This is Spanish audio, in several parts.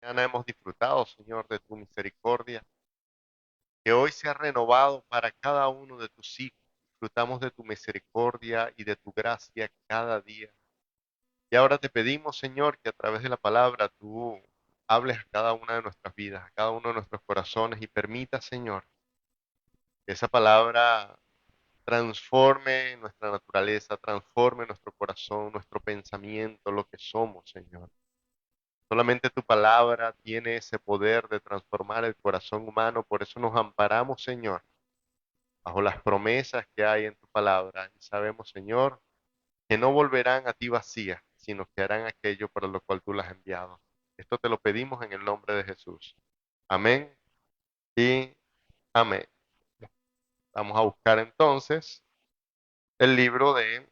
mañana hemos disfrutado, Señor, de tu misericordia, que hoy se ha renovado para cada uno de tus hijos. Disfrutamos de tu misericordia y de tu gracia cada día. Y ahora te pedimos, Señor, que a través de la palabra tú hables a cada una de nuestras vidas, a cada uno de nuestros corazones y permita, Señor, que esa palabra transforme nuestra naturaleza, transforme nuestro corazón, nuestro pensamiento, lo que somos, Señor. Solamente tu palabra tiene ese poder de transformar el corazón humano, por eso nos amparamos, Señor, bajo las promesas que hay en tu palabra. Y sabemos, Señor, que no volverán a ti vacías, sino que harán aquello para lo cual tú las has enviado. Esto te lo pedimos en el nombre de Jesús. Amén y amén. Vamos a buscar entonces el libro de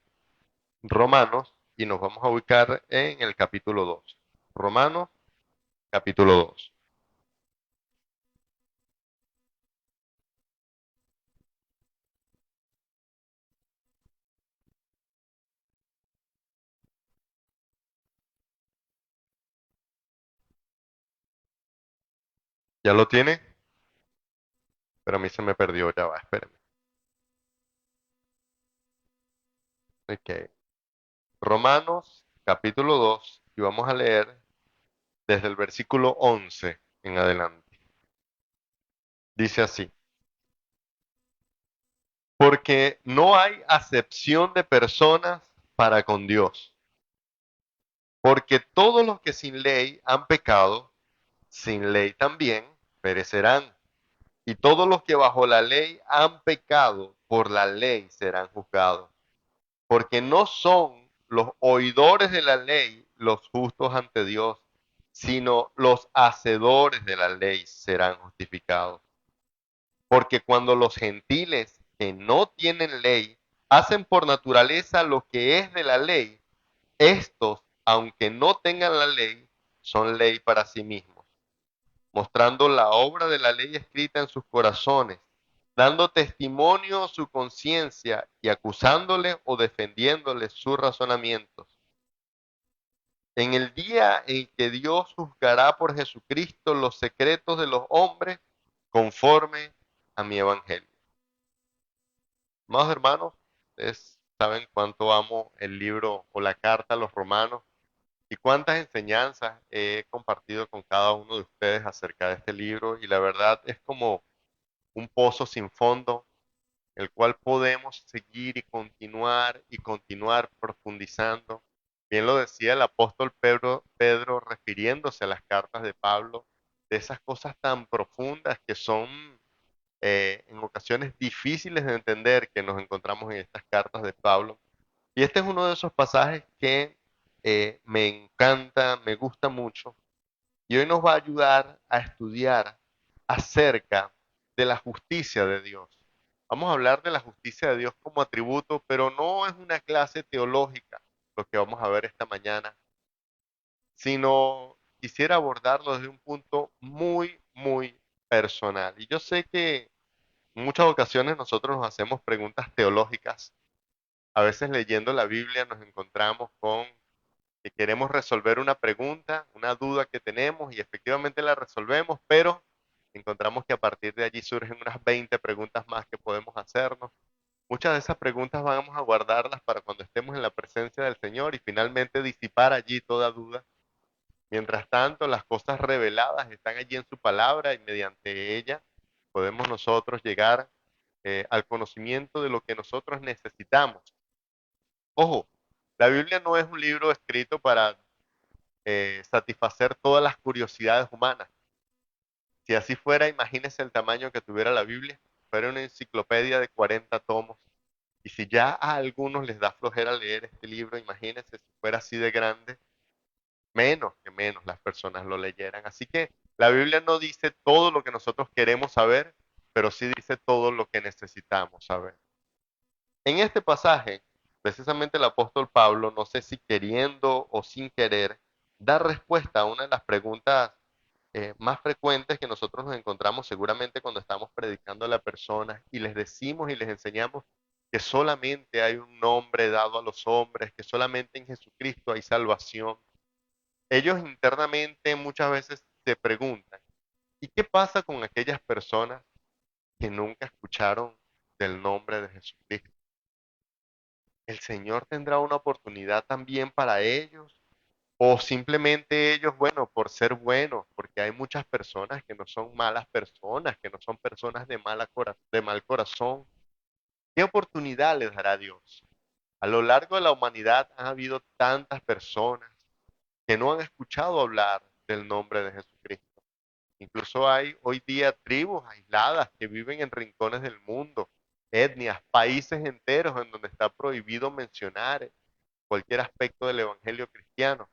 Romanos y nos vamos a ubicar en el capítulo 2. Romanos, capítulo 2. ¿Ya lo tiene? Pero a mí se me perdió, ya va, espérenme. Ok. Romanos capítulo 2 y vamos a leer desde el versículo 11 en adelante. Dice así, porque no hay acepción de personas para con Dios, porque todos los que sin ley han pecado, sin ley también perecerán, y todos los que bajo la ley han pecado, por la ley serán juzgados, porque no son los oidores de la ley los justos ante Dios, sino los hacedores de la ley serán justificados. Porque cuando los gentiles que no tienen ley hacen por naturaleza lo que es de la ley, estos, aunque no tengan la ley, son ley para sí mismos, mostrando la obra de la ley escrita en sus corazones, dando testimonio su conciencia y acusándole o defendiéndole sus razonamientos. En el día en que Dios juzgará por Jesucristo los secretos de los hombres conforme a mi evangelio. Amados hermanos, ustedes saben cuánto amo el libro o la carta a los romanos y cuántas enseñanzas he compartido con cada uno de ustedes acerca de este libro y la verdad es como un pozo sin fondo, el cual podemos seguir y continuar profundizando. Bien lo decía el apóstol Pedro refiriéndose a las cartas de Pablo, de esas cosas tan profundas que son en ocasiones difíciles de entender que nos encontramos en estas cartas de Pablo. Y este es uno de esos pasajes que me encanta, me gusta mucho, y hoy nos va a ayudar a estudiar acerca de la justicia de Dios. Vamos a hablar de la justicia de Dios como atributo, pero no es una clase teológica lo que vamos a ver esta mañana, sino quisiera abordarlo desde un punto muy personal. Y yo sé que en muchas ocasiones nosotros nos hacemos preguntas teológicas. A veces leyendo la Biblia nos encontramos con que queremos resolver una pregunta, una duda que tenemos y efectivamente la resolvemos, pero encontramos que a partir de allí surgen unas 20 preguntas más que podemos hacernos. Muchas de esas preguntas vamos a guardarlas para cuando estemos en la presencia del Señor y finalmente disipar allí toda duda. Mientras tanto, las cosas reveladas están allí en su palabra y mediante ella podemos nosotros llegar al conocimiento de lo que nosotros necesitamos. Ojo, la Biblia no es un libro escrito para satisfacer todas las curiosidades humanas. Si así fuera, imagínese el tamaño que tuviera la Biblia. Fuera una enciclopedia de 40 tomos. Y si ya a algunos les da flojera leer este libro, imagínense si fuera así de grande, menos que menos las personas lo leyeran. Así que la Biblia no dice todo lo que nosotros queremos saber, pero sí dice todo lo que necesitamos saber. En este pasaje, precisamente el apóstol Pablo, no sé si queriendo o sin querer, da respuesta a una de las preguntas más frecuentes que nosotros nos encontramos seguramente cuando estamos predicando a las personas y les decimos y les enseñamos que solamente hay un nombre dado a los hombres, que solamente en Jesucristo hay salvación. Ellos internamente muchas veces se preguntan, ¿y qué pasa con aquellas personas que nunca escucharon del nombre de Jesucristo? ¿El Señor tendrá una oportunidad también para ellos? ¿O simplemente ellos, bueno, por ser buenos, porque hay muchas personas que no son malas personas, que no son personas de mal corazón? ¿Qué oportunidad les dará Dios? A lo largo de la humanidad han habido tantas personas que no han escuchado hablar del nombre de Jesucristo. Incluso hay hoy día tribus aisladas que viven en rincones del mundo, etnias, países enteros en donde está prohibido mencionar cualquier aspecto del evangelio cristiano.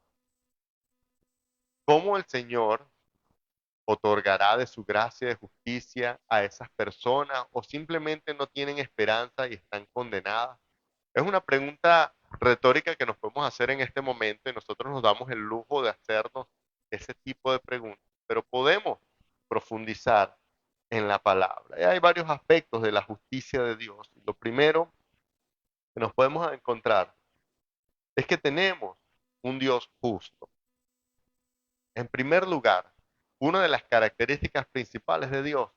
¿Cómo el Señor otorgará de su gracia y de justicia a esas personas o simplemente no tienen esperanza y están condenadas? Es una pregunta retórica que nos podemos hacer en este momento y nosotros nos damos el lujo de hacernos ese tipo de preguntas, pero podemos profundizar en la palabra. Y hay varios aspectos de la justicia de Dios. Lo primero que nos podemos encontrar es que tenemos un Dios justo. En primer lugar, una de las características principales de Dios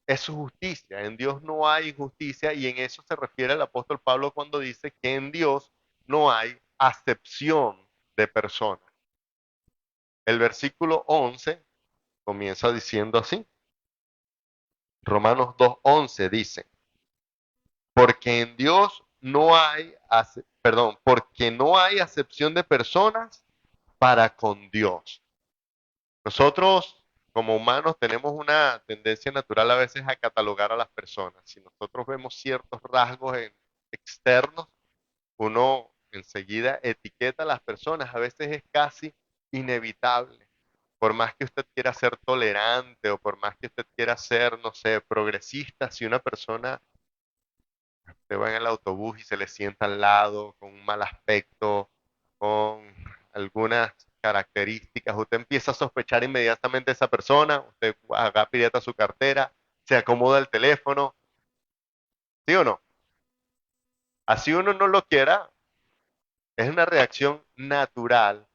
es su justicia. En Dios no hay injusticia y en eso se refiere el apóstol Pablo cuando dice que en Dios no hay acepción de personas. El versículo 11 comienza diciendo así. Romanos 2:11 dice, porque en Dios no hay, porque no hay acepción de personas para con Dios. Nosotros, como humanos, tenemos una tendencia natural a veces a catalogar a las personas. Si nosotros vemos ciertos rasgos externos, uno enseguida etiqueta a las personas. A veces es casi inevitable. Por más que usted quiera ser tolerante o por más que usted quiera ser, no sé, progresista, si una persona se va en el autobús y se le sienta al lado con un mal aspecto, con algunas características, usted empieza a sospechar inmediatamente de esa persona, usted aprieta su cartera, se acomoda el teléfono, ¿sí o no? Así uno no lo quiera, es una reacción natural,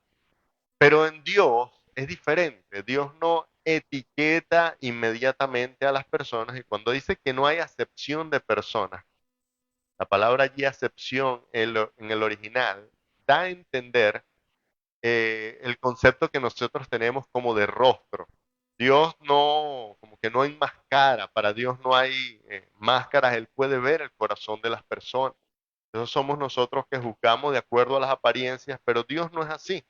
pero en Dios es diferente. Dios no etiqueta inmediatamente a las personas y cuando dice que no hay acepción de personas, la palabra allí acepción en el original da a entender el concepto que nosotros tenemos como de rostro. Dios no, como que no enmascara, para Dios no hay máscaras, Él puede ver el corazón de las personas. Eso somos nosotros que juzgamos de acuerdo a las apariencias, pero Dios no es así.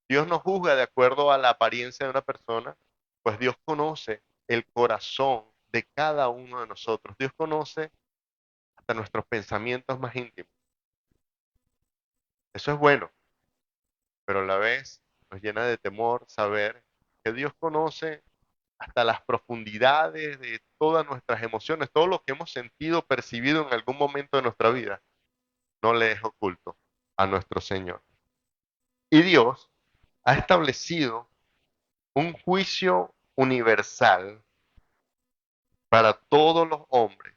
Dios no juzga de acuerdo a la apariencia de una persona, pues Dios conoce el corazón de cada uno de nosotros. Dios conoce hasta nuestros pensamientos más íntimos. Eso es bueno, pero a la vez nos llena de temor saber que Dios conoce hasta las profundidades de todas nuestras emociones, todo lo que hemos sentido, percibido en algún momento de nuestra vida, no le es oculto a nuestro Señor. Y Dios ha establecido un juicio universal para todos los hombres.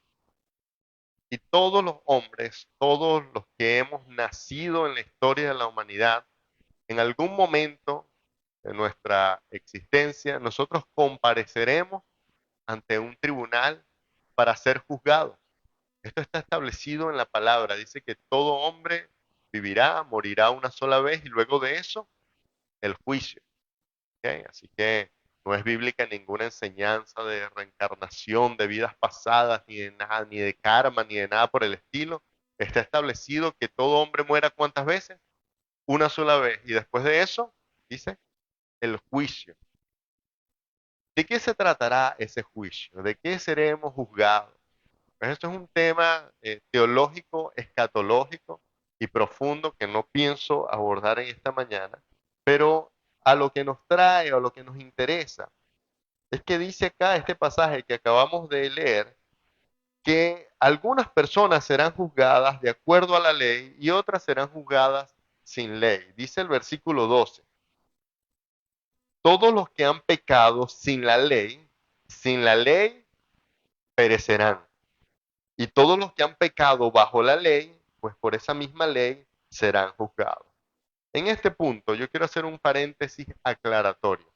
Y todos los hombres, todos los que hemos nacido en la historia de la humanidad, en algún momento de nuestra existencia, nosotros compareceremos ante un tribunal para ser juzgados. Esto está establecido en la palabra. Dice que todo hombre vivirá, morirá una sola vez y luego de eso, el juicio. ¿Ok? Así que no es bíblica ninguna enseñanza de reencarnación, de vidas pasadas, ni de nada, ni de karma, ni de nada por el estilo. Está establecido que todo hombre muera ¿cuántas veces? Una sola vez. Y después de eso, dice, el juicio. ¿De qué se tratará ese juicio? ¿De qué seremos juzgados? Pues esto es un tema teológico, escatológico y profundo que no pienso abordar en esta mañana, pero a lo que nos trae o a lo que nos interesa es que dice acá este pasaje que acabamos de leer que algunas personas serán juzgadas de acuerdo a la ley y otras serán juzgadas sin ley. Dice el versículo 12, todos los que han pecado sin la ley perecerán. Y todos los que han pecado bajo la ley, pues por esa misma ley serán juzgados. En este punto yo quiero hacer un paréntesis aclaratorio.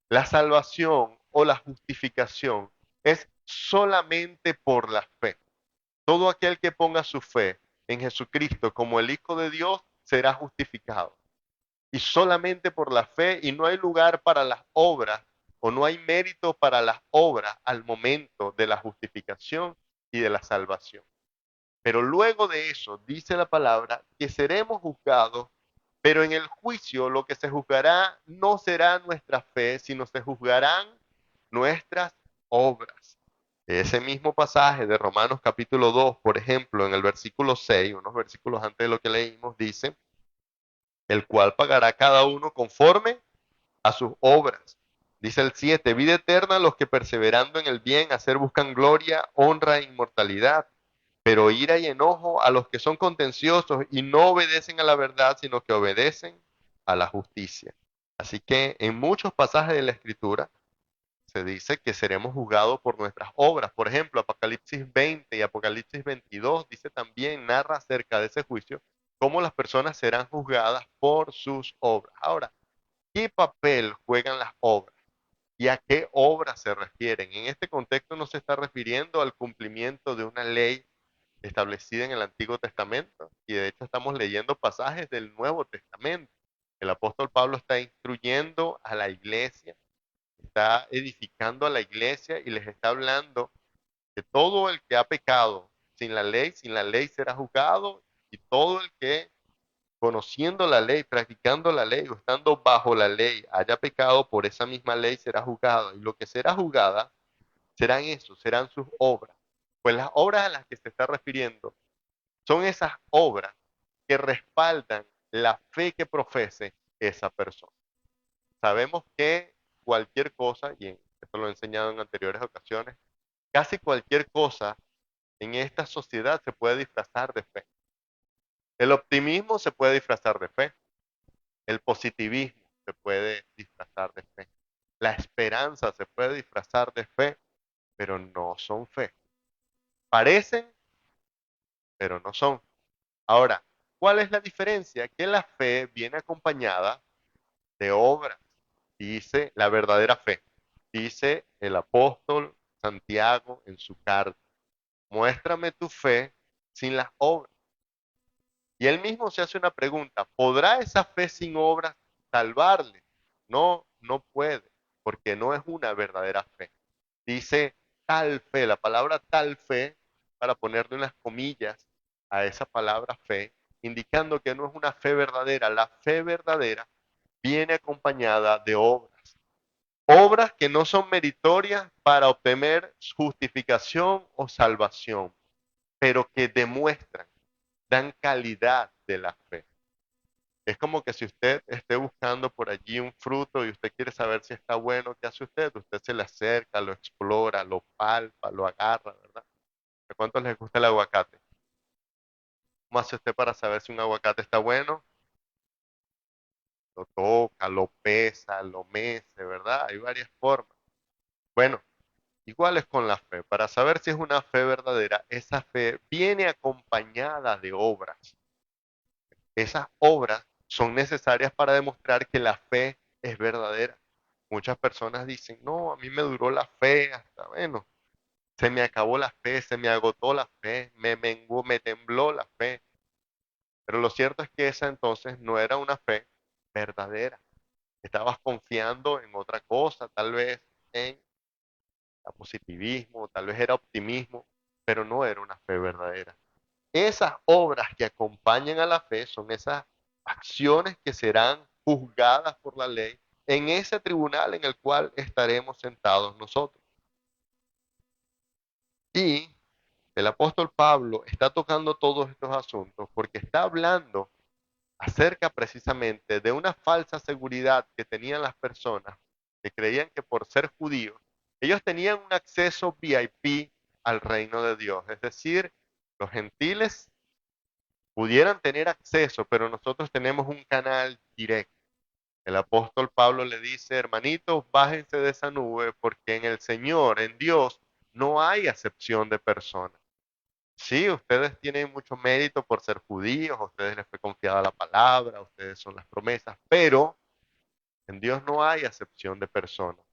La salvación o la justificación es solamente por la fe. Todo aquel que ponga su fe en Jesucristo como el Hijo de Dios será justificado. Y solamente por la fe, y no hay lugar para las obras, o no hay mérito para las obras al momento de la justificación y de la salvación. Pero luego de eso, dice la palabra, que seremos juzgados, pero en el juicio lo que se juzgará no será nuestra fe, sino se juzgarán nuestras obras. Ese mismo pasaje de Romanos capítulo 2, por ejemplo, en el versículo 6, unos versículos antes de lo que leímos, dice, el cual pagará cada uno conforme a sus obras. Dice el 7, vida eterna a los que perseverando en el bien hacer buscan gloria, honra e inmortalidad, pero ira y enojo a los que son contenciosos y no obedecen a la verdad, sino que obedecen a la justicia. Así que en muchos pasajes de la Escritura se dice que seremos juzgados por nuestras obras. Por ejemplo, Apocalipsis 20 y Apocalipsis 22 dice también, narra acerca de ese juicio, cómo las personas serán juzgadas por sus obras. Ahora, ¿qué papel juegan las obras? ¿Y a qué obras se refieren? En este contexto no se está refiriendo al cumplimiento de una ley establecida en el Antiguo Testamento. Y de hecho estamos leyendo pasajes del Nuevo Testamento. El apóstol Pablo está instruyendo a la iglesia, está edificando a la iglesia y les está hablando que todo el que ha pecado sin la ley será juzgado, y todo el que conociendo la ley, practicando la ley o estando bajo la ley, haya pecado por esa misma ley será juzgado. Y lo que será juzgada serán eso, serán sus obras. Pues las obras a las que se está refiriendo son esas obras que respaldan la fe que profese esa persona. Sabemos que cualquier cosa, y esto lo he enseñado en anteriores ocasiones, casi cualquier cosa en esta sociedad se puede disfrazar de fe. El optimismo se puede disfrazar de fe. El positivismo se puede disfrazar de fe. La esperanza se puede disfrazar de fe, pero no son fe. Parecen, pero no son. Ahora, ¿cuál es la diferencia? Que la fe viene acompañada de obras, dice la verdadera fe. Dice el apóstol Santiago en su carta, muéstrame tu fe sin las obras. Y él mismo se hace una pregunta, ¿podrá esa fe sin obras salvarle? No, no puede, porque no es una verdadera fe. Dice tal fe, la palabra tal fe, para ponerle unas comillas a esa palabra fe, indicando que no es una fe verdadera. La fe verdadera viene acompañada de obras. Obras que no son meritorias para obtener justificación o salvación, pero que demuestran, dan calidad de la fe. Es como que si usted esté buscando por allí un fruto y usted quiere saber si está bueno, ¿qué hace usted? Usted se le acerca, lo explora, lo palpa, lo agarra, ¿verdad? ¿A cuántos les gusta el aguacate? ¿Cómo hace usted para saber si un aguacate está bueno? Lo toca, lo pesa, lo mece, ¿verdad? Hay varias formas. Bueno, igual es con la fe. Para saber si es una fe verdadera, esa fe viene acompañada de obras. Esas obras son necesarias para demostrar que la fe es verdadera. Muchas personas dicen, no, a mí me duró la fe hasta, bueno, se me acabó la fe, se me agotó la fe, me menguó, me tembló la fe. Pero lo cierto es que esa entonces no era una fe verdadera. Estabas confiando en otra cosa, tal vez en positivismo, tal vez era optimismo, pero no era una fe verdadera. Esas obras que acompañan a la fe son esas acciones que serán juzgadas por la ley en ese tribunal en el cual estaremos sentados nosotros. Y el apóstol Pablo está tocando todos estos asuntos porque está hablando acerca precisamente de una falsa seguridad que tenían las personas que creían que por ser judíos, ellos tenían un acceso VIP al reino de Dios. Es decir, los gentiles pudieran tener acceso, pero nosotros tenemos un canal directo. El apóstol Pablo le dice, hermanitos, bájense de esa nube porque en el Señor, en Dios, no hay acepción de personas. Sí, ustedes tienen mucho mérito por ser judíos, a ustedes les fue confiada la palabra, a ustedes son las promesas, pero En Dios no hay acepción de personas.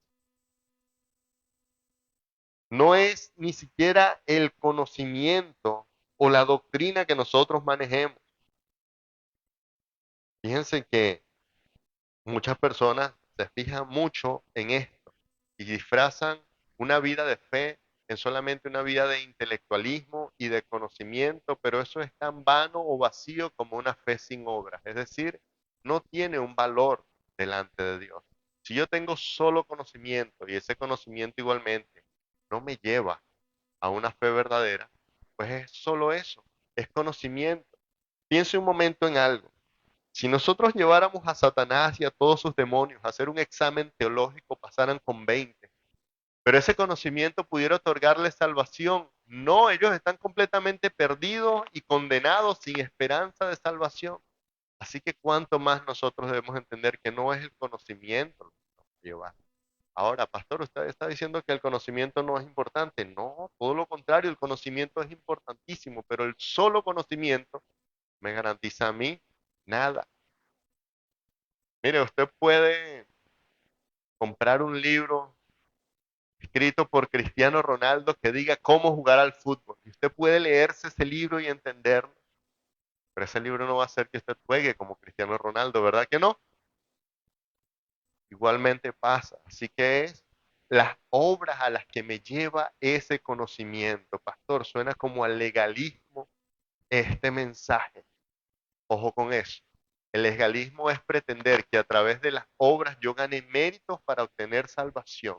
No es ni siquiera el conocimiento o la doctrina que nosotros manejemos. Fíjense que muchas personas se fijan mucho en esto y disfrazan una vida de fe en solamente una vida de intelectualismo y de conocimiento, pero eso es tan vano o vacío como una fe sin obras. Es decir, no tiene un valor delante de Dios. Si yo tengo solo conocimiento y ese conocimiento igualmente no me lleva a una fe verdadera, pues es solo eso, es conocimiento. Piense un momento en algo. Si nosotros lleváramos a Satanás y a todos sus demonios a hacer un examen teológico, pasaran con 20, pero ese conocimiento pudiera otorgarles salvación. No, ellos están completamente perdidos y condenados sin esperanza de salvación. Así que cuánto más nosotros debemos entender que no es el conocimiento lo que nos lleva. Ahora, pastor, usted está diciendo que el conocimiento no es importante. No, todo lo contrario, el conocimiento es importantísimo, pero el solo conocimiento me garantiza a mí nada. Mire, usted puede comprar un libro escrito por Cristiano Ronaldo que diga cómo jugar al fútbol. Y usted puede leerse ese libro y entenderlo, pero ese libro no va a hacer que usted juegue como Cristiano Ronaldo, ¿verdad que no? Igualmente pasa. Así que es las obras a las que me lleva ese conocimiento. Pastor, suena como al legalismo este mensaje. Ojo con eso. El legalismo es pretender que a través de las obras yo gane méritos para obtener salvación.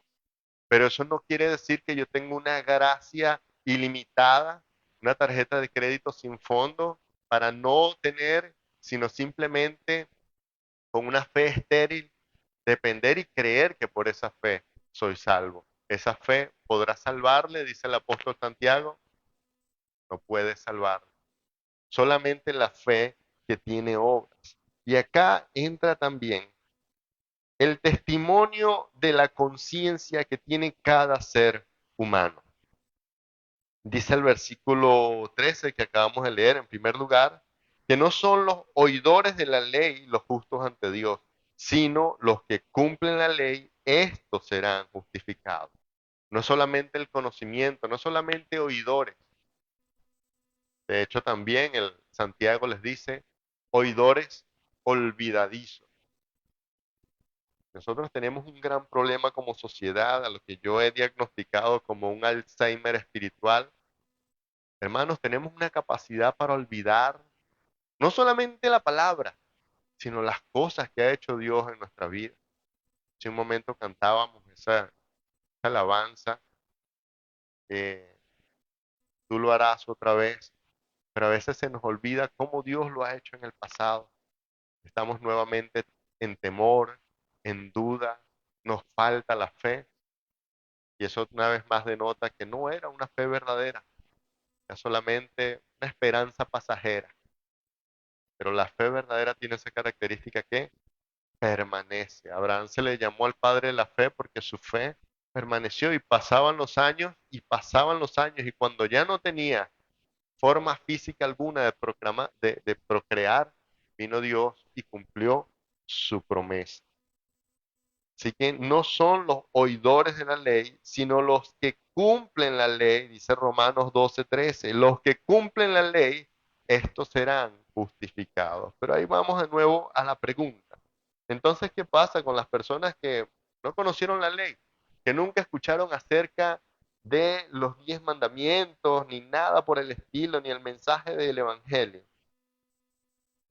Pero eso no quiere decir que yo tenga una gracia ilimitada, una tarjeta de crédito sin fondo para no tener, sino simplemente con una fe estéril, depender y creer que por esa fe soy salvo. Esa fe podrá salvarle, dice el apóstol Santiago, no puede salvarle. Solamente la fe que tiene obras. Y acá entra también el testimonio de la conciencia que tiene cada ser humano. Dice el versículo 13 que acabamos de leer, en primer lugar, que no son los oidores de la ley los justos ante Dios, sino los que cumplen la ley, estos serán justificados. No es solamente el conocimiento, no es solamente oidores. De hecho, también el Santiago les dice, oidores olvidadizos. Nosotros tenemos un gran problema como sociedad, a lo que yo he diagnosticado como un Alzheimer espiritual. Hermanos, tenemos una capacidad para olvidar no solamente la palabra, sino las cosas que ha hecho Dios en nuestra vida. Hace un momento cantábamos esa alabanza, que tú lo harás otra vez, pero a veces se nos olvida cómo Dios lo ha hecho en el pasado. Estamos nuevamente en temor, en duda, nos falta la fe, y eso una vez más denota que no era una fe verdadera, era solamente una esperanza pasajera. Pero la fe verdadera tiene esa característica que permanece. Abraham se le llamó al padre de la fe porque su fe permaneció y pasaban los años y pasaban los años y cuando ya no tenía forma física alguna de procrear, vino Dios y cumplió su promesa. Así que no son los oidores de la ley, sino los que cumplen la ley, dice Romanos 12:13. Los que cumplen la ley, estos serán justificados. Pero ahí vamos de nuevo a la pregunta. Entonces, ¿qué pasa con las personas que no conocieron la ley? Que nunca escucharon acerca de los 10 mandamientos, ni nada por el estilo, ni el mensaje del Evangelio.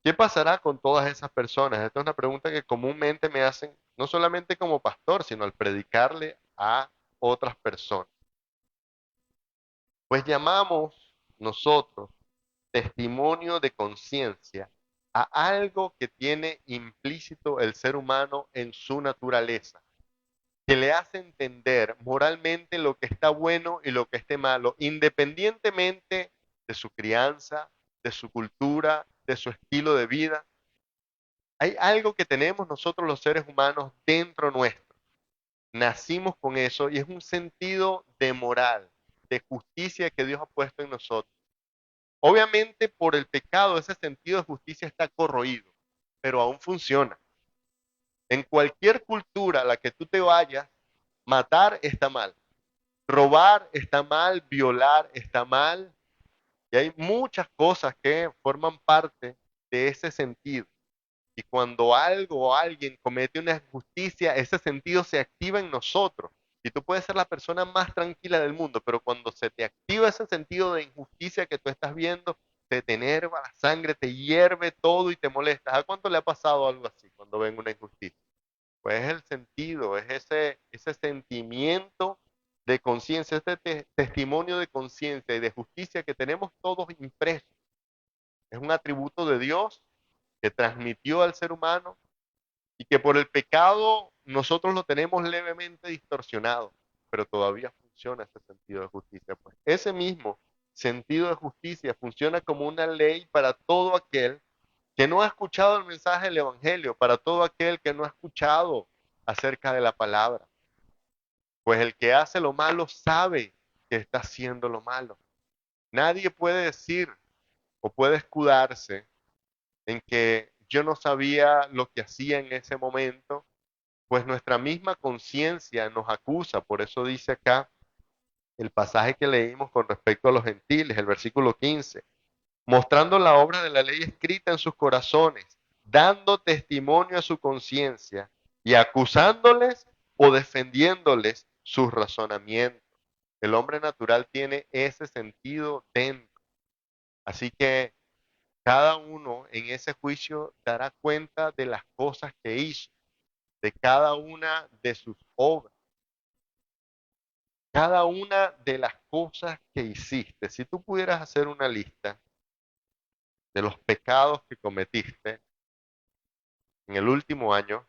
¿Qué pasará con todas esas personas? Esta es una pregunta que comúnmente me hacen, no solamente como pastor, sino al predicarle a otras personas. Pues llamamos nosotros testimonio de conciencia a algo que tiene implícito el ser humano en su naturaleza, que le hace entender moralmente lo que está bueno y lo que esté malo, independientemente de su crianza, de su cultura, de su estilo de vida. Hay algo que tenemos nosotros los seres humanos dentro nuestro. Nacimos con eso y es un sentido de moral, de justicia que Dios ha puesto en nosotros. Obviamente por el pecado ese sentido de justicia está corroído, pero aún funciona. En cualquier cultura a la que tú te vayas, matar está mal, robar está mal, violar está mal, y hay muchas cosas que forman parte de ese sentido. Y cuando algo o alguien comete una injusticia, ese sentido se activa en nosotros. Y tú puedes ser la persona más tranquila del mundo, pero cuando se te activa ese sentido de injusticia que tú estás viendo, te enerva la sangre, te hierve todo y te molesta. ¿A cuánto le ha pasado algo así cuando ven una injusticia? Pues es el sentido, es ese sentimiento de conciencia, este testimonio de conciencia y de justicia que tenemos todos impresos. Es un atributo de Dios que transmitió al ser humano y que por el pecado nosotros lo tenemos levemente distorsionado, pero todavía funciona ese sentido de justicia. Pues ese mismo sentido de justicia funciona como una ley para todo aquel que no ha escuchado el mensaje del Evangelio, para todo aquel que no ha escuchado acerca de la palabra. Pues el que hace lo malo sabe que está haciendo lo malo. Nadie puede decir o puede escudarse en que yo no sabía lo que hacía en ese momento, pues nuestra misma conciencia nos acusa. Por eso dice acá el pasaje que leímos con respecto a los gentiles, el versículo 15, mostrando la obra de la ley escrita en sus corazones, dando testimonio a su conciencia y acusándoles o defendiéndoles sus razonamientos. El hombre natural tiene ese sentido dentro. Así que cada uno en ese juicio dará cuenta de las cosas que hizo, de cada una de sus obras, cada una de las cosas que hiciste. Si tú pudieras hacer una lista de los pecados que cometiste en el último año,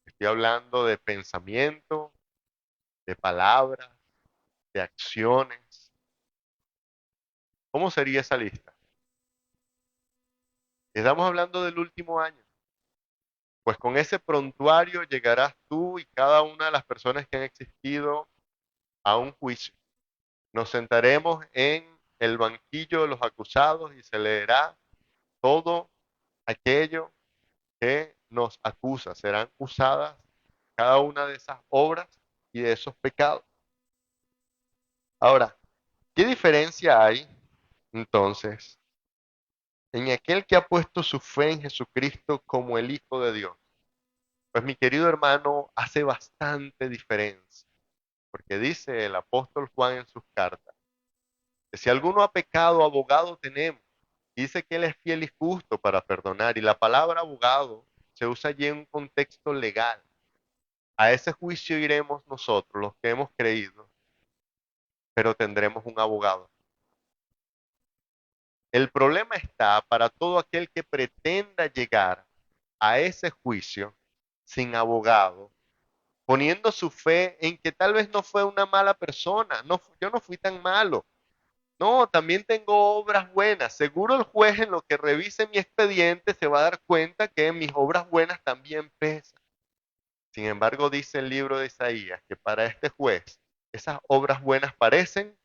estoy hablando de pensamiento, de palabras, de acciones. ¿Cómo sería esa lista? Estamos hablando del último año. Pues con ese prontuario llegarás tú y cada una de las personas que han existido a un juicio. Nos sentaremos en el banquillo de los acusados y se leerá todo aquello que nos acusa. Serán acusadas cada una de esas obras y de esos pecados. Ahora, ¿qué diferencia hay entonces en aquel que ha puesto su fe en Jesucristo como el Hijo de Dios? Pues mi querido hermano, hace bastante diferencia, porque dice el apóstol Juan en sus cartas, que si alguno ha pecado, abogado tenemos. Dice que Él es fiel y justo para perdonar, y la palabra abogado se usa allí en un contexto legal. A ese juicio iremos nosotros, los que hemos creído, pero tendremos un abogado. El problema está para todo aquel que pretenda llegar a ese juicio sin abogado, poniendo su fe en que tal vez no fue una mala persona, no, yo no fui tan malo. No, también tengo obras buenas. Seguro el juez en lo que revise mi expediente se va a dar cuenta que mis obras buenas también pesan. Sin embargo, dice el libro de Isaías que para este juez esas obras buenas parecen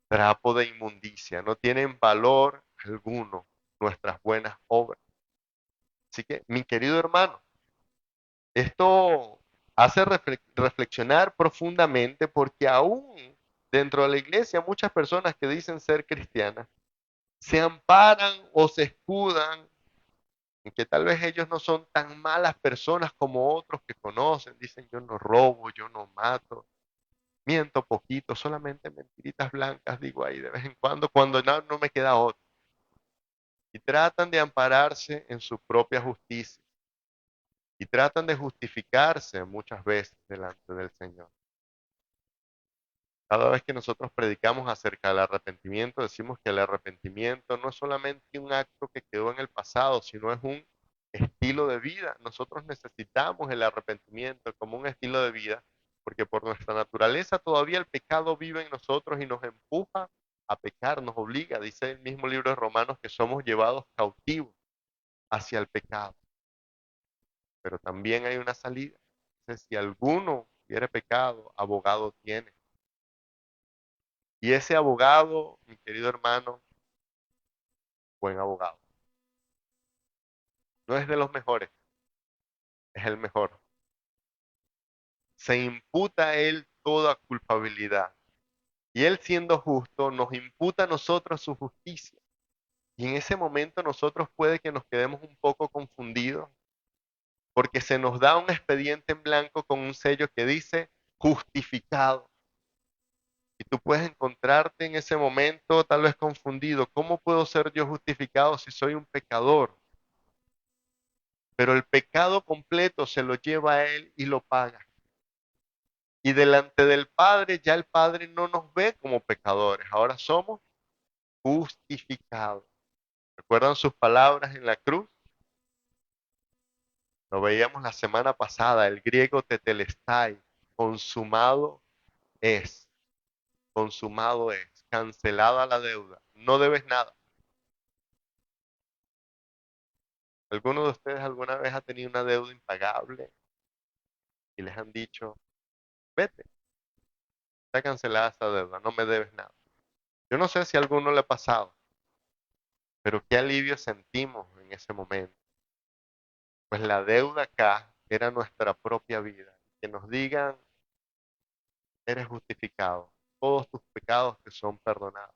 trapo de inmundicia, no tienen valor alguno nuestras buenas obras. Así que, mi querido hermano, esto hace reflexionar profundamente porque aún dentro de la iglesia muchas personas que dicen ser cristianas se amparan o se escudan en que tal vez ellos no son tan malas personas como otros que conocen. Dicen, yo no robo, yo no mato, miento poquito, solamente mentiritas blancas digo ahí de vez en cuando no, no me queda otra. Y tratan de ampararse en su propia justicia y tratan de justificarse muchas veces delante del Señor. Cada vez que nosotros predicamos acerca del arrepentimiento, decimos que el arrepentimiento no es solamente un acto que quedó en el pasado, sino es un estilo de vida. Nosotros necesitamos el arrepentimiento como un estilo de vida, porque por nuestra naturaleza todavía el pecado vive en nosotros y nos empuja a pecar, nos obliga, dice el mismo libro de Romanos, que somos llevados cautivos hacia el pecado. Pero también hay una salida. Entonces, si alguno quiere pecado, abogado tiene. Y ese abogado, mi querido hermano, buen abogado. No es de los mejores, es el mejor. Se imputa a Él toda culpabilidad. Y Él siendo justo nos imputa a nosotros su justicia. Y en ese momento nosotros puede que nos quedemos un poco confundidos porque se nos da un expediente en blanco con un sello que dice justificado. Y tú puedes encontrarte en ese momento tal vez confundido. ¿Cómo puedo ser yo justificado si soy un pecador? Pero el pecado completo se lo lleva a Él y lo paga. Y delante del Padre, ya el Padre no nos ve como pecadores. Ahora somos justificados. ¿Recuerdan sus palabras en la cruz? Lo veíamos la semana pasada, el griego tetelestai, consumado es, consumado es, cancelada la deuda, no debes nada. ¿Alguno de ustedes alguna vez ha tenido una deuda impagable y les han dicho, vete, está cancelada esa deuda, no me debes nada? Yo no sé si a alguno le ha pasado, pero qué alivio sentimos en ese momento. Pues la deuda acá era nuestra propia vida. Que nos digan, eres justificado, todos tus pecados te son perdonados.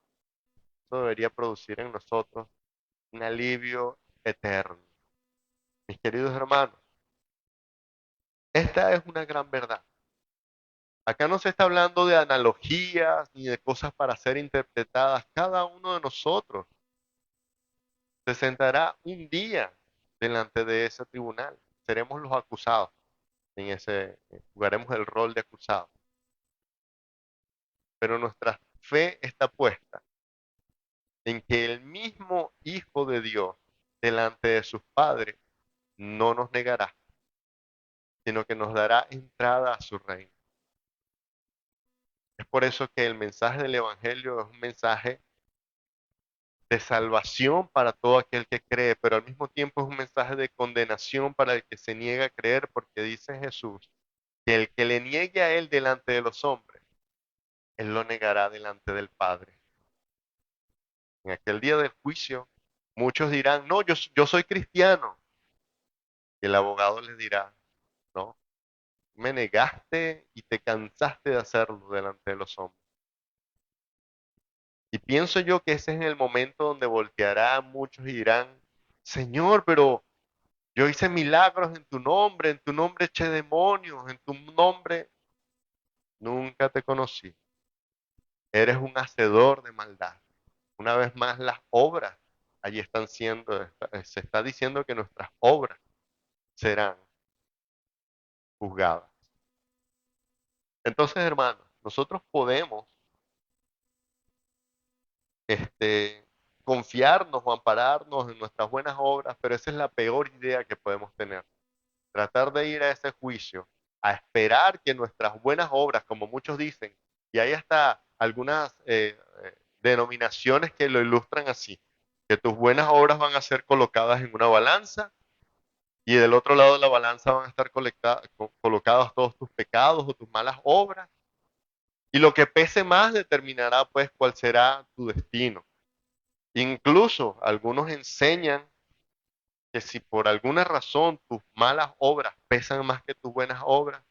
Eso debería producir en nosotros un alivio eterno. Mis queridos hermanos, esta es una gran verdad. Acá no se está hablando de analogías ni de cosas para ser interpretadas. Cada uno de nosotros se sentará un día delante de ese tribunal. Seremos los acusados en ese, jugaremos el rol de acusados. Pero nuestra fe está puesta en que el mismo Hijo de Dios delante de sus padres no nos negará, sino que nos dará entrada a su reino. Es por eso que el mensaje del Evangelio es un mensaje de salvación para todo aquel que cree, pero al mismo tiempo es un mensaje de condenación para el que se niega a creer, porque dice Jesús que el que le niegue a Él delante de los hombres, Él lo negará delante del Padre. En aquel día del juicio, muchos dirán, no, yo soy cristiano. Y el abogado les dirá, no, me negaste y te cansaste de hacerlo delante de los hombres. Y pienso yo que ese es el momento donde volteará a muchos y dirán, Señor, pero yo hice milagros en tu nombre eché demonios, en tu nombre nunca te conocí. Eres un hacedor de maldad. Una vez más, las obras allí están siendo, se está diciendo que nuestras obras serán juzgadas. Entonces, hermanos, nosotros podemos este, confiarnos o ampararnos en nuestras buenas obras, pero esa es la peor idea que podemos tener. Tratar de ir a ese juicio, a esperar que nuestras buenas obras, como muchos dicen, y hay hasta algunas denominaciones que lo ilustran así, que tus buenas obras van a ser colocadas en una balanza y del otro lado de la balanza van a estar colocados todos tus pecados o tus malas obras, y lo que pese más determinará pues cuál será tu destino. Incluso algunos enseñan que si por alguna razón tus malas obras pesan más que tus buenas obras,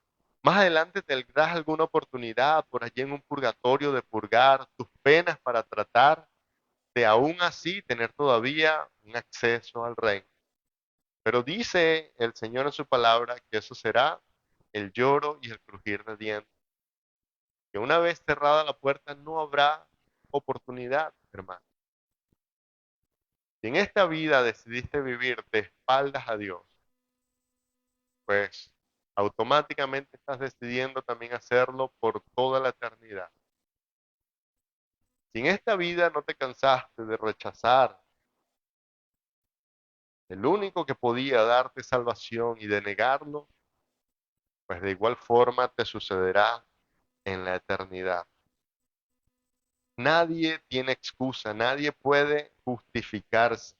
más adelante tendrás alguna oportunidad por allí en un purgatorio de purgar tus penas para tratar de aún así tener todavía un acceso al reino. Pero dice el Señor en su palabra que eso será el lloro y el crujir de dientes, que una vez cerrada la puerta no habrá oportunidad, hermano. Si en esta vida decidiste vivir de espaldas a Dios, pues automáticamente estás decidiendo también hacerlo por toda la eternidad. Si en esta vida no te cansaste de rechazar el único que podía darte salvación y de negarlo, pues de igual forma te sucederá en la eternidad. Nadie tiene excusa, nadie puede justificarse.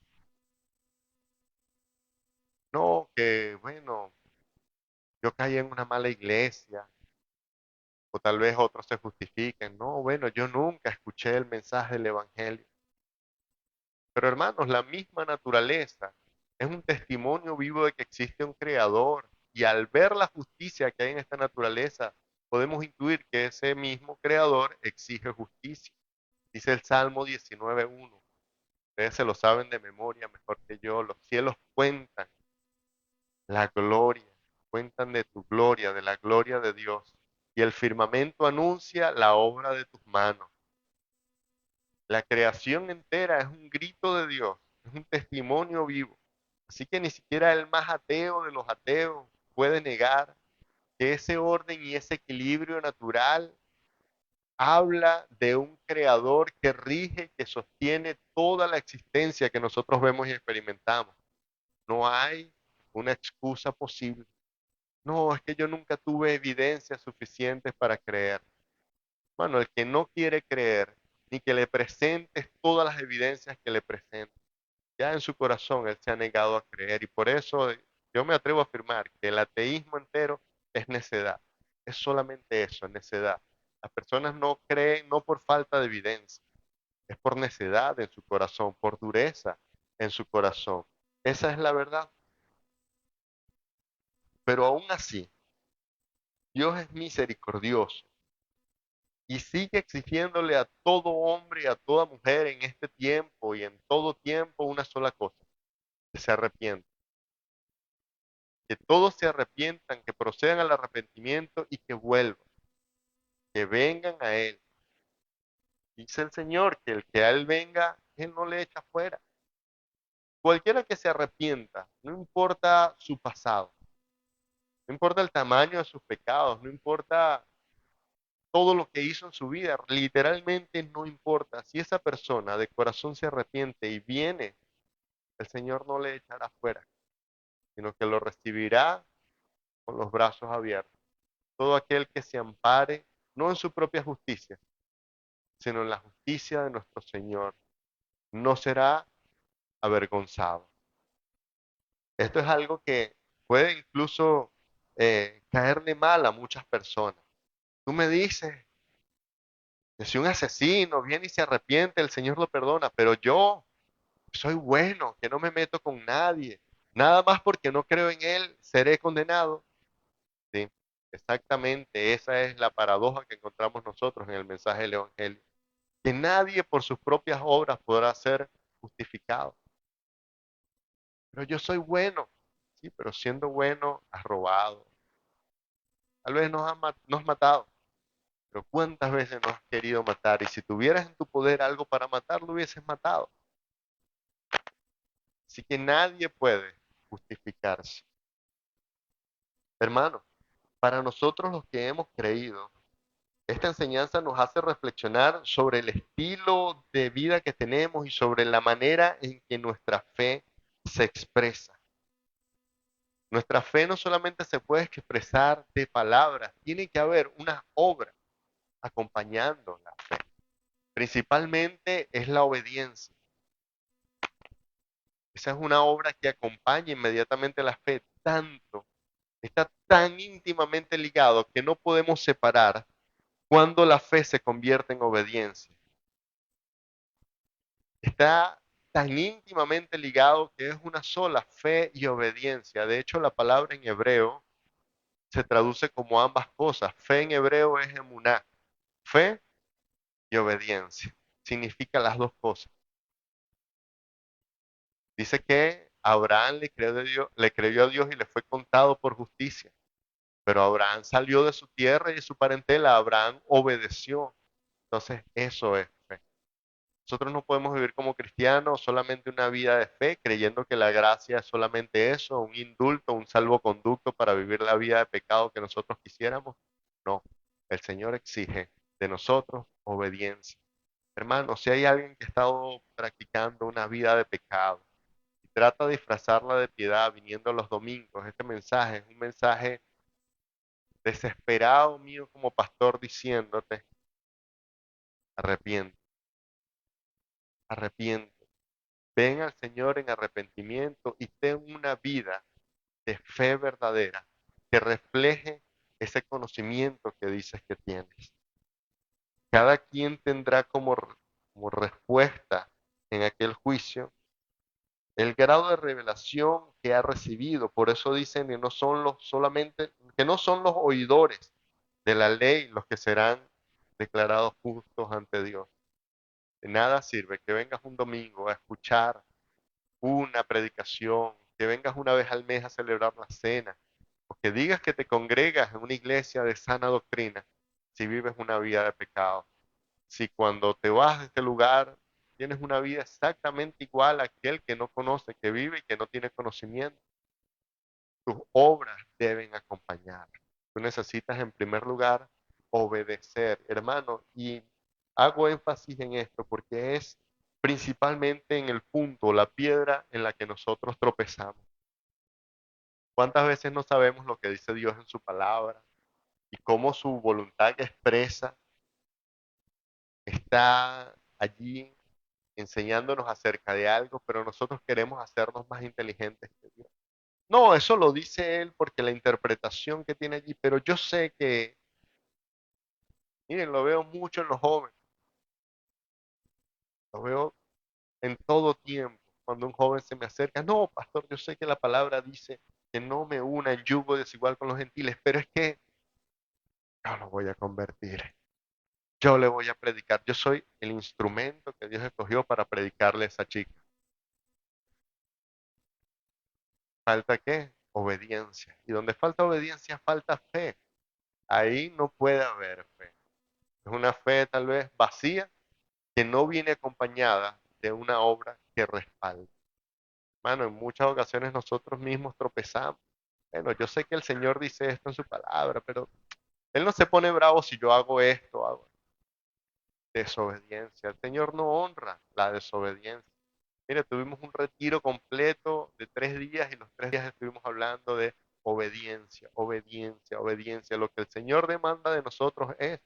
No, que bueno, yo caí en una mala iglesia, o tal vez otros se justifiquen. No, bueno, yo nunca escuché el mensaje del Evangelio. Pero hermanos, la misma naturaleza es un testimonio vivo de que existe un creador, y al ver la justicia que hay en esta naturaleza, podemos intuir que ese mismo creador exige justicia. Dice el Salmo 19:1. Ustedes se lo saben de memoria mejor que yo. Los cielos cuentan la gloria, cuentan de tu gloria, de la gloria de Dios. Y el firmamento anuncia la obra de tus manos. La creación entera es un grito de Dios, es un testimonio vivo. Así que ni siquiera el más ateo de los ateos puede negar que ese orden y ese equilibrio natural habla de un creador que rige, que sostiene toda la existencia que nosotros vemos y experimentamos. No hay una excusa posible. No, es que yo nunca tuve evidencias suficientes para creer. Bueno, el que no quiere creer, ni que le presentes todas las evidencias que le presentes, ya en su corazón él se ha negado a creer. Y por eso yo me atrevo a afirmar que el ateísmo entero es necedad. Es solamente eso, necedad. Las personas no creen no por falta de evidencia, es por necedad en su corazón, por dureza en su corazón. Esa es la verdad. Pero aún así, Dios es misericordioso y sigue exigiéndole a todo hombre y a toda mujer en este tiempo y en todo tiempo una sola cosa, que se arrepienta. Que todos se arrepientan, que procedan al arrepentimiento y que vuelvan, que vengan a Él. Dice el Señor que el que a Él venga, Él no le echa fuera. Cualquiera que se arrepienta, no importa su pasado, no importa el tamaño de sus pecados, no importa todo lo que hizo en su vida, literalmente no importa. Si esa persona de corazón se arrepiente y viene, el Señor no le echará fuera, sino que lo recibirá con los brazos abiertos. Todo aquel que se ampare, no en su propia justicia, sino en la justicia de nuestro Señor, no será avergonzado. Esto es algo que puede incluso caerle mal a muchas personas. Tú me dices que si un asesino viene y se arrepiente, el Señor lo perdona, pero yo soy bueno, que no me meto con nadie. Nada más porque no creo en Él, seré condenado. Sí, exactamente, esa es la paradoja que encontramos nosotros en el mensaje del Evangelio. Que nadie por sus propias obras podrá ser justificado. Pero yo soy bueno. Sí, pero siendo bueno, has robado. Tal vez nos has matado. Pero ¿cuántas veces nos has querido matar? Y si tuvieras en tu poder algo para matar, lo hubieses matado. Así que nadie puede justificarse. Hermano, para nosotros los que hemos creído, esta enseñanza nos hace reflexionar sobre el estilo de vida que tenemos y sobre la manera en que nuestra fe se expresa. Nuestra fe no solamente se puede expresar de palabras, tiene que haber una obra acompañando la fe. Principalmente es la obediencia. Esa es una obra que acompaña inmediatamente la fe, tanto, está tan íntimamente ligado que no podemos separar cuando la fe se convierte en obediencia. Está tan íntimamente ligado que es una sola fe y obediencia. De hecho, la palabra en hebreo se traduce como ambas cosas. Fe en hebreo es emuná, fe y obediencia. Significa las dos cosas. Dice que Abraham le creyó a Dios y le fue contado por justicia. Pero Abraham salió de su tierra y de su parentela. Abraham obedeció. Entonces, eso es fe. Nosotros no podemos vivir como cristianos solamente una vida de fe, creyendo que la gracia es solamente eso, un indulto, un salvoconducto para vivir la vida de pecado que nosotros quisiéramos. No, el Señor exige de nosotros obediencia. Hermano, si hay alguien que ha estado practicando una vida de pecado y trata de disfrazarla de piedad viniendo los domingos, este mensaje es un mensaje desesperado mío como pastor diciéndote, arrepiente, arrepiente. Ven al Señor en arrepentimiento y ten una vida de fe verdadera que refleje ese conocimiento que dices que tienes. Cada quien tendrá como respuesta en aquel juicio el grado de revelación que ha recibido. Por eso dicen que no son los solamente, que no son los oidores de la ley los que serán declarados justos ante Dios. De nada sirve que vengas un domingo a escuchar una predicación, que vengas una vez al mes a celebrar la cena, o que digas que te congregas en una iglesia de sana doctrina, si vives una vida de pecado. Si cuando te vas de este lugar tienes una vida exactamente igual a aquel que no conoce, que vive y que no tiene conocimiento, tus obras deben acompañar. Tú necesitas en primer lugar obedecer, hermano, y hago énfasis en esto porque es principalmente en el punto, la piedra en la que nosotros tropezamos. ¿Cuántas veces no sabemos lo que dice Dios en su palabra y cómo su voluntad que expresa está allí enseñándonos acerca de algo, pero nosotros queremos hacernos más inteligentes que Dios? No, eso lo dice Él porque la interpretación que tiene allí, pero yo sé que, miren, lo veo mucho en los jóvenes, lo veo en todo tiempo. Cuando un joven se me acerca, no, pastor, yo sé que la palabra dice que no me una en yugo desigual con los gentiles, pero es que yo lo voy a convertir. Yo le voy a predicar. Yo soy el instrumento que Dios escogió para predicarle a esa chica. ¿Falta qué? Obediencia. Y donde falta obediencia, falta fe. Ahí no puede haber fe. Es una fe tal vez vacía que no viene acompañada de una obra que respalde. Hermano, en muchas ocasiones nosotros mismos tropezamos. Bueno, yo sé que el Señor dice esto en su palabra, pero Él no se pone bravo si yo hago esto, hago desobediencia. El Señor no honra la desobediencia. Mire, tuvimos un retiro completo de 3 días y los 3 días estuvimos hablando de obediencia, obediencia, obediencia. Lo que el Señor demanda de nosotros es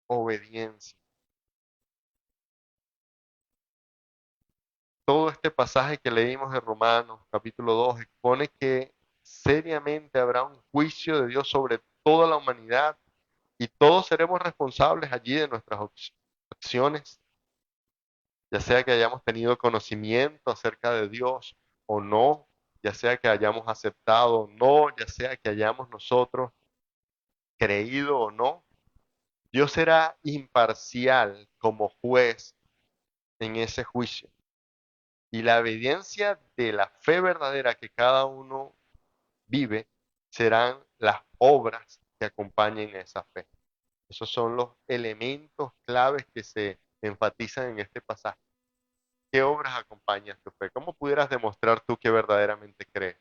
obediencia. Todo este pasaje que leímos de Romanos, capítulo 2, expone que seriamente habrá un juicio de Dios sobre toda la humanidad y todos seremos responsables allí de nuestras acciones, ya sea que hayamos tenido conocimiento acerca de Dios o no, ya sea que hayamos aceptado o no, ya sea que hayamos nosotros creído o no. Dios será imparcial como juez en ese juicio. Y la evidencia de la fe verdadera que cada uno vive serán las obras que acompañen esa fe. Esos son los elementos claves que se enfatizan en este pasaje. ¿Qué obras acompañan tu fe? ¿Cómo pudieras demostrar tú que verdaderamente crees?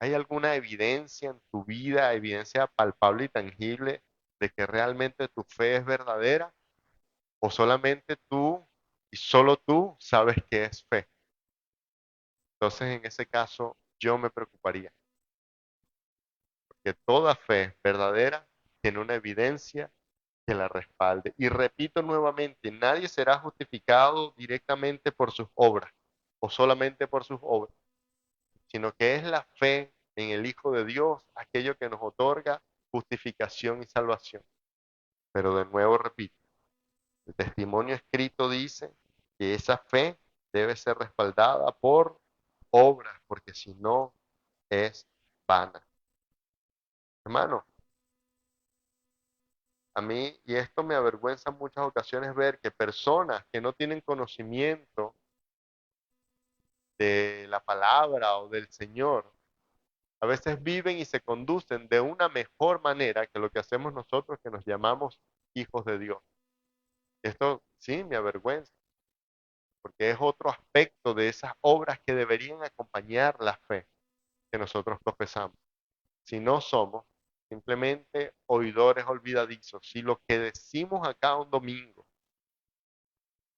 ¿Hay alguna evidencia en tu vida, evidencia palpable y tangible de que realmente tu fe es verdadera? ¿O solamente tú y solo tú sabes que es fe? Entonces, en ese caso, yo me preocuparía, porque toda fe verdadera tiene una evidencia que la respalde. Y repito nuevamente, nadie será justificado directamente por sus obras o solamente por sus obras, sino que es la fe en el Hijo de Dios aquello que nos otorga justificación y salvación. Pero de nuevo repito, el testimonio escrito dice que esa fe debe ser respaldada por obras, porque si no es vana. Hermano, a mí, y esto me avergüenza en muchas ocasiones ver que personas que no tienen conocimiento de la palabra o del Señor, a veces viven y se conducen de una mejor manera que lo que hacemos nosotros que nos llamamos hijos de Dios. Esto sí me avergüenza, porque es otro aspecto de esas obras que deberían acompañar la fe que nosotros profesamos. Si no somos simplemente oidores olvidadizos, si lo que decimos acá un domingo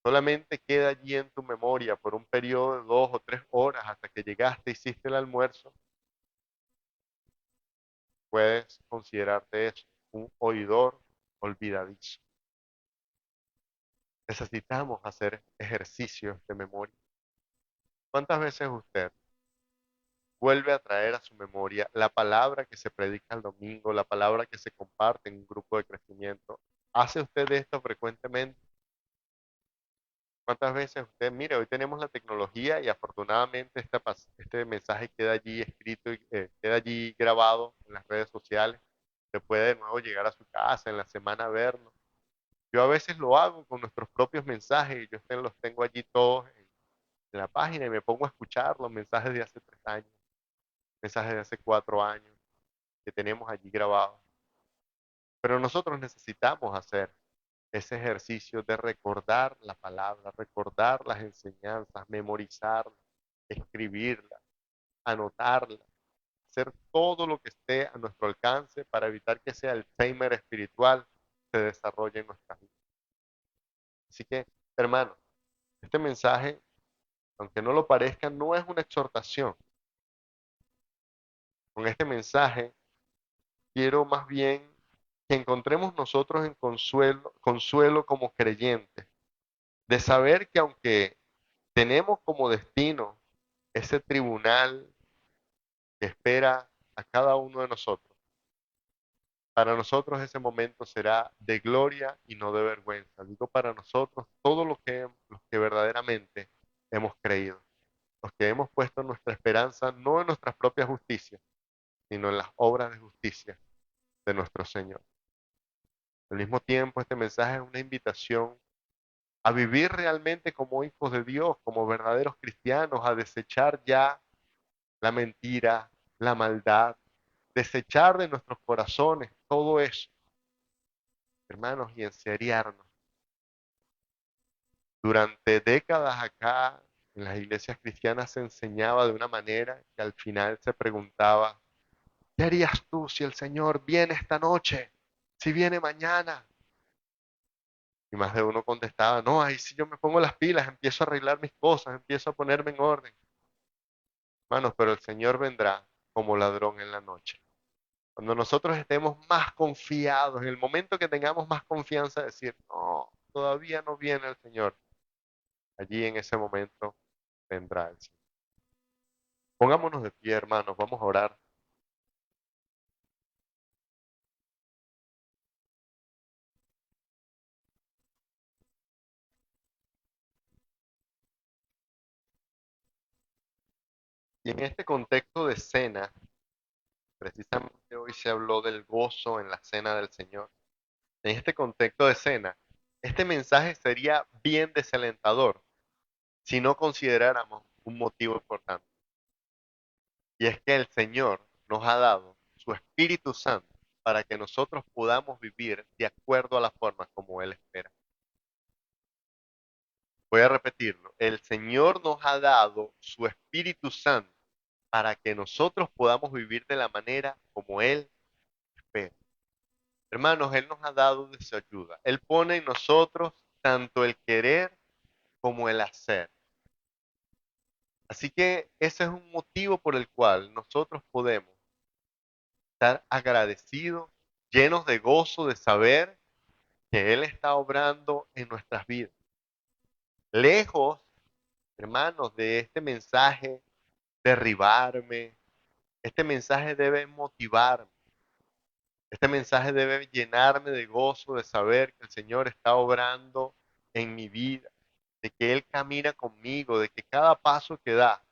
solamente queda allí en tu memoria por un periodo de 2 o 3 horas hasta que llegaste, hiciste el almuerzo, puedes considerarte eso, un oidor olvidadizo. Necesitamos hacer ejercicios de memoria. ¿Cuántas veces usted vuelve a traer a su memoria la palabra que se predica el domingo, la palabra que se comparte en un grupo de crecimiento? ¿Hace usted esto frecuentemente? ¿Cuántas veces usted, mire, hoy tenemos la tecnología y afortunadamente este mensaje queda allí escrito y queda allí grabado en las redes sociales? Se puede de nuevo llegar a su casa en la semana a vernos. Yo a veces lo hago con nuestros propios mensajes y los tengo allí todos en la página y me pongo a escuchar los mensajes de hace 3 años, mensajes de hace 4 años que tenemos allí grabados. Pero nosotros necesitamos hacer ese ejercicio de recordar la palabra, recordar las enseñanzas, memorizarlas, escribirlas, anotarlas, hacer todo lo que esté a nuestro alcance para evitar que ese Alzheimer espiritual se desarrolle en nuestras vidas. Así que, hermano, este mensaje, aunque no lo parezca, no es una exhortación. Con este mensaje quiero más bien que encontremos nosotros en consuelo como creyentes, de saber que aunque tenemos como destino ese tribunal que espera a cada uno de nosotros, para nosotros ese momento será de gloria y no de vergüenza. Digo para nosotros, todos los que verdaderamente hemos creído, los que hemos puesto nuestra esperanza no en nuestras propias justicias, sino en las obras de justicia de nuestro Señor. Al mismo tiempo, este mensaje es una invitación a vivir realmente como hijos de Dios, como verdaderos cristianos, a desechar ya la mentira, la maldad, desechar de nuestros corazones todo eso, hermanos, y enseriarnos. Durante décadas acá, en las iglesias cristianas se enseñaba de una manera que al final se preguntaba, ¿qué harías tú si el Señor viene esta noche? Si viene mañana. Y más de uno contestaba, no, ahí sí yo me pongo las pilas, empiezo a arreglar mis cosas, empiezo a ponerme en orden. Hermanos, pero el Señor vendrá como ladrón en la noche. Cuando nosotros estemos más confiados, en el momento que tengamos más confianza, decir, no, todavía no viene el Señor. Allí en ese momento vendrá el Señor. Pongámonos de pie, hermanos, vamos a orar. Y en este contexto de cena, precisamente hoy se habló del gozo en la cena del Señor. En este contexto de cena, este mensaje sería bien desalentador si no consideráramos un motivo importante. Y es que el Señor nos ha dado su Espíritu Santo para que nosotros podamos vivir de acuerdo a la forma como Él espera. Voy a repetirlo. El Señor nos ha dado su Espíritu Santo para que nosotros podamos vivir de la manera como Él espera. Hermanos, Él nos ha dado de su ayuda. Él pone en nosotros tanto el querer como el hacer. Así que ese es un motivo por el cual nosotros podemos estar agradecidos, llenos de gozo de saber que Él está obrando en nuestras vidas. Lejos, hermanos, de este mensaje derribarme, este mensaje debe motivarme, este mensaje debe llenarme de gozo de saber que el Señor está obrando en mi vida, de que Él camina conmigo, de que cada paso que da,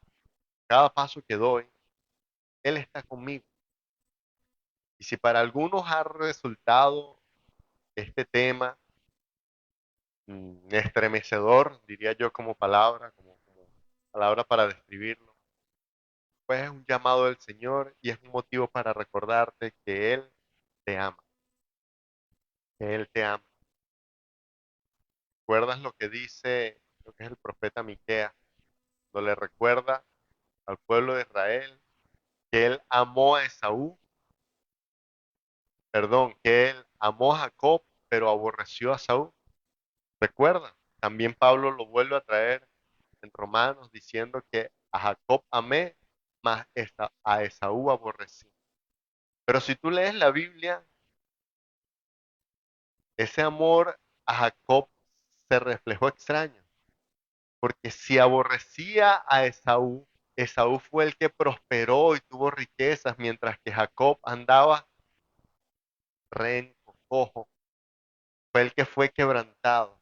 cada paso que doy, Él está conmigo. Y si para algunos ha resultado este tema estremecedor, diría yo como palabra para describirlo, pues es un llamado del Señor y es un motivo para recordarte que Él te ama, que Él te ama. ¿Recuerdas lo que dice, lo que es el profeta Miqueas, cuando le recuerda al pueblo de Israel que Él amó a Esaú, perdón, que Él amó a Jacob, pero aborreció a Saúl? Recuerda, también Pablo lo vuelve a traer en Romanos diciendo que a Jacob amé, mas a Esaú aborrecí. Pero si tú lees la Biblia, ese amor a Jacob se reflejó extraño, porque si aborrecía a Esaú, Esaú fue el que prosperó y tuvo riquezas, mientras que Jacob andaba renco, cojo, fue el que fue quebrantado.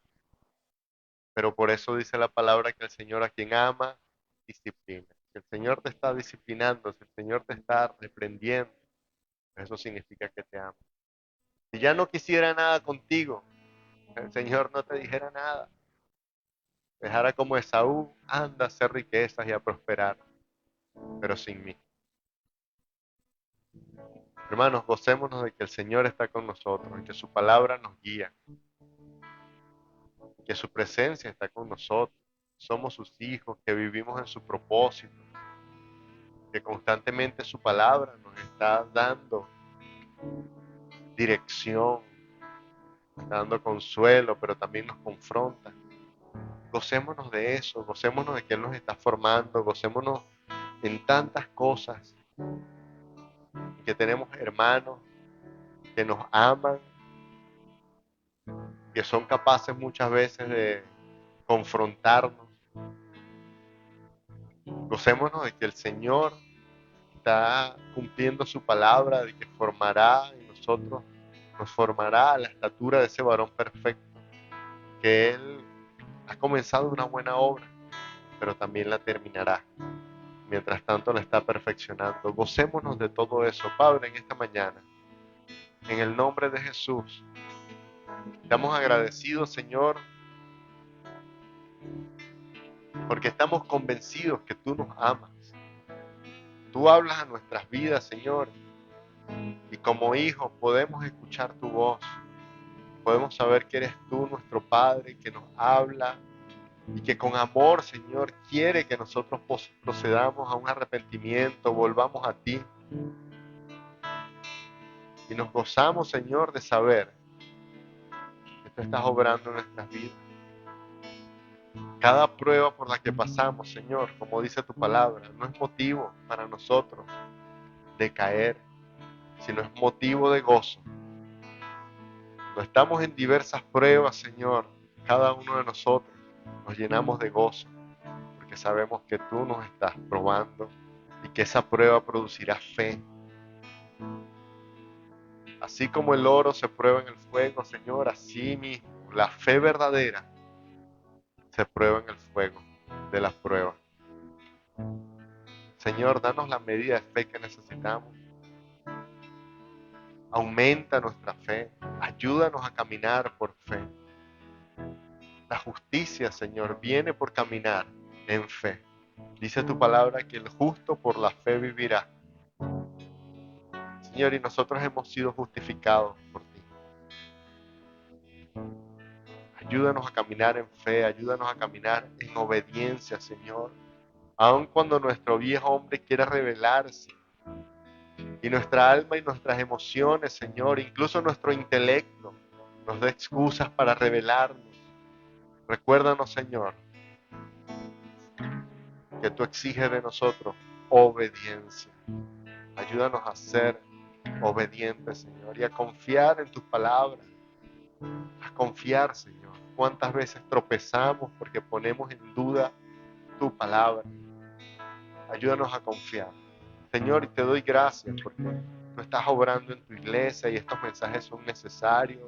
Pero por eso dice la palabra que el Señor a quien ama, disciplina. Si el Señor te está disciplinando, si el Señor te está reprendiendo, eso significa que te ama. Si ya no quisiera nada contigo, el Señor no te dijera nada. Dejara como Esaú, anda a hacer riquezas y a prosperar, pero sin mí. Hermanos, gocémonos de que el Señor está con nosotros, y que su palabra nos guía, que su presencia está con nosotros. Somos sus hijos, que vivimos en su propósito, que constantemente su palabra nos está dando dirección, nos está dando consuelo, pero también nos confronta. Gocémonos de eso, gocémonos de que Él nos está formando, gocémonos en tantas cosas, y que tenemos hermanos que nos aman, que son capaces muchas veces de confrontarnos. Gocémonos de que el Señor está cumpliendo su palabra, de que formará en nosotros, nos formará a la estatura de ese varón perfecto, que Él ha comenzado una buena obra, pero también la terminará. Mientras tanto la está perfeccionando. Gocémonos de todo eso, Padre, en esta mañana. En el nombre de Jesús. Estamos agradecidos, Señor, porque estamos convencidos que tú nos amas. Tú hablas a nuestras vidas, Señor, y como hijos podemos escuchar tu voz. Podemos saber que eres tú, nuestro Padre, que nos habla y que con amor, Señor, quiere que nosotros procedamos a un arrepentimiento, volvamos a ti. Y nos gozamos, Señor, de saber que tú estás obrando en nuestras vidas. Cada prueba por la que pasamos, Señor, como dice tu palabra, no es motivo para nosotros de caer, sino es motivo de gozo. Cuando estamos en diversas pruebas, Señor, cada uno de nosotros nos llenamos de gozo, porque sabemos que tú nos estás probando y que esa prueba producirá fe. Así como el oro se prueba en el fuego, Señor, así mismo la fe verdadera se prueba en el fuego de las pruebas. Señor, danos la medida de fe que necesitamos. Aumenta nuestra fe. Ayúdanos a caminar por fe. La justicia, Señor, viene por caminar en fe. Dice tu palabra que el justo por la fe vivirá. Señor, y nosotros hemos sido justificados por ti. Ayúdanos a caminar en fe, ayúdanos a caminar en obediencia, Señor. Aun cuando nuestro viejo hombre quiera rebelarse y nuestra alma y nuestras emociones, Señor, incluso nuestro intelecto, nos dé excusas para rebelarnos. Recuérdanos, Señor, que tú exiges de nosotros obediencia. Ayúdanos a ser obedientes, Señor, y a confiar en tus palabras. A confiar, Señor. ¿Cuántas veces tropezamos porque ponemos en duda tu palabra? Ayúdanos a confiar. Señor, y te doy gracias porque tú estás obrando en tu iglesia y estos mensajes son necesarios.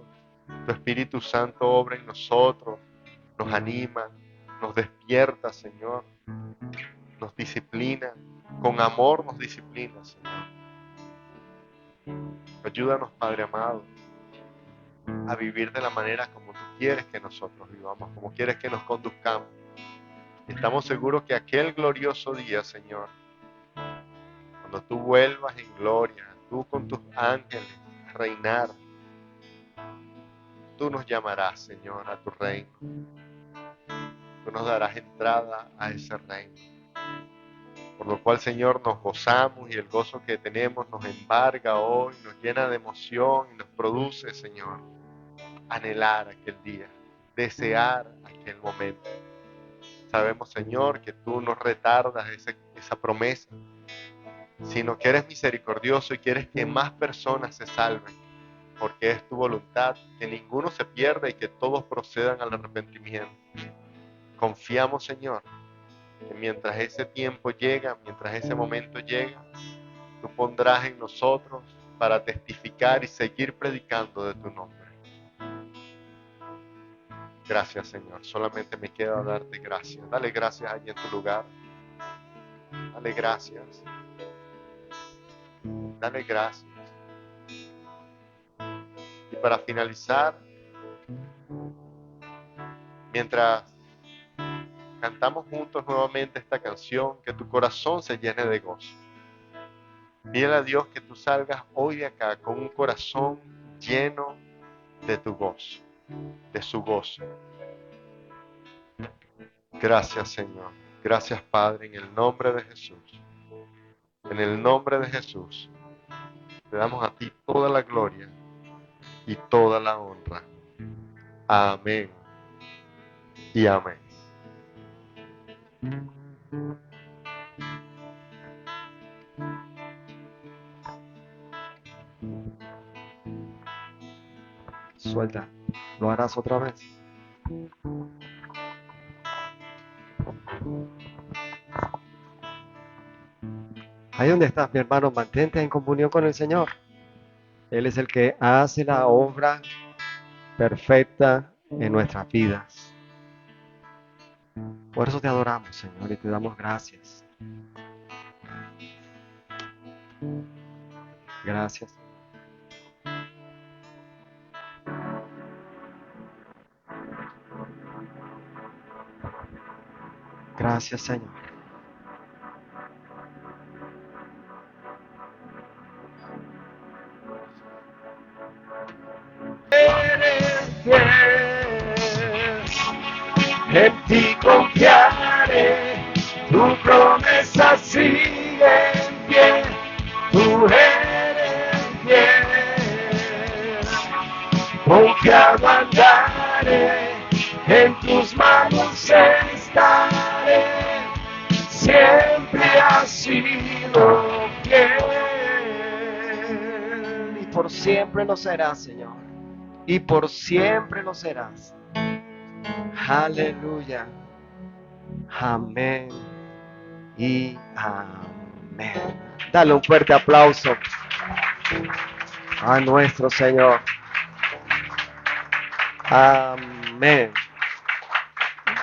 Tu Espíritu Santo obra en nosotros, nos anima, nos despierta, Señor, nos disciplina, con amor nos disciplina, Señor. Ayúdanos, Padre amado, a vivir de la manera como tú quieres que nosotros vivamos, como quieres que nos conduzcamos. Y estamos seguros que aquel glorioso día, Señor, cuando tú vuelvas en gloria, tú con tus ángeles a reinar, tú nos llamarás, Señor, a tu reino. Tú nos darás entrada a ese reino. Por lo cual, Señor, nos gozamos y el gozo que tenemos nos embarga hoy, nos llena de emoción y nos produce, Señor, anhelar aquel día, desear aquel momento. Sabemos, Señor, que tú no retardas esa promesa, sino que eres misericordioso y quieres que más personas se salven, porque es tu voluntad que ninguno se pierda y que todos procedan al arrepentimiento. Confiamos, Señor, que mientras ese tiempo llega, mientras ese momento llega, tú pondrás en nosotros para testificar y seguir predicando de tu nombre. Gracias, Señor. Solamente me queda darte gracias. Dale gracias allí en tu lugar. Dale gracias. Dale gracias. Y para finalizar, mientras cantamos juntos nuevamente esta canción, que tu corazón se llene de gozo. Pídele a Dios que tú salgas hoy de acá con un corazón lleno de tu gozo, de su gozo. Gracias, Señor. Gracias, Padre, en el nombre de Jesús. En el nombre de Jesús, te damos a ti toda la gloria y toda la honra. Amén y amén. Suelta. ¿Lo harás otra vez? Ahí donde estás, mi hermano, mantente en comunión con el Señor. Él es el que hace la obra perfecta en nuestras vidas. Por eso te adoramos, Señor, y te damos gracias. Gracias. Gracias, Señor. En ti confiaré, tu promesa sigue en pie, tú eres fiel. Confiado andaré, en tus manos estaré, siempre has sido fiel. Y por siempre lo serás, Señor. Y por siempre lo serás. Aleluya. Amén y amén. Dale un fuerte aplauso a nuestro Señor. Amén.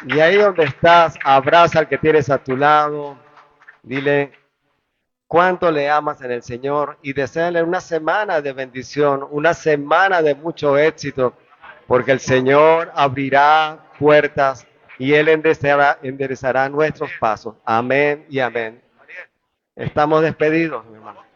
Y ahí donde estás, abraza al que tienes a tu lado. Dile cuánto le amas en el Señor y deséale una semana de bendición, una semana de mucho éxito, porque el Señor abrirá puertas y Él enderezará nuestros pasos. Amén y amén. Estamos despedidos, mi hermano.